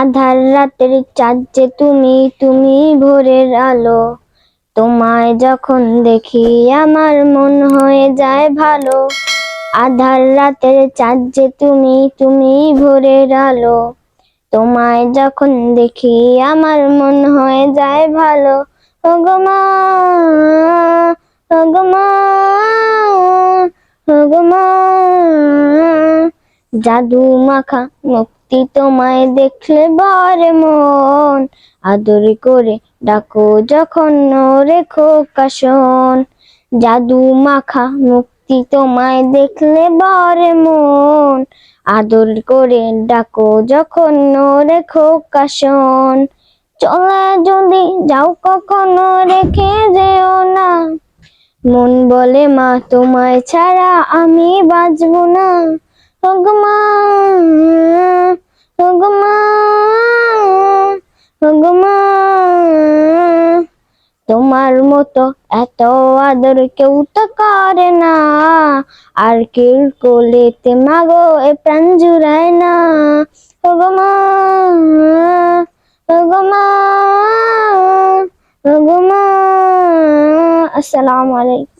আধার রাতের চাঁদ যে তুমি, তুমি ভোরের আলো। তোমায় যখন দেখি আমার মন হয়ে যায় ভালো। আধার রাতের চাঁদ যে তুমি, তুমি ভোরের আলো। তোমায় যখন দেখি আমার মন হয়ে যায় ভালো। ওগো মা, ওগো মা, ওগো মা, জাদু মাখা মুক্তি তোমায় দেখলে ভরে মন। আদর করে ডাকো যখন ওরে খোকা শোন। জাদু মাখা মুক্তি তোমায় দেখলে ভরে মন। আদর করে ডাকো যখন ওরে খোকা শোন। চলে যদি যাও কখনো রেখে যেও না। মন বলে মা তোমায় ছাড়া আমি বাঁচবো না। ওগো মা, ওগো মা, ওগো মা, তোমার মতো এত আদর কেউ তো করে না। আর কেউ কোলেতে মাগো এ প্রাণ জুড়ায় না। ওগো মা, ওগো মা, ওগো মা। আসসালামু আলাইকুম।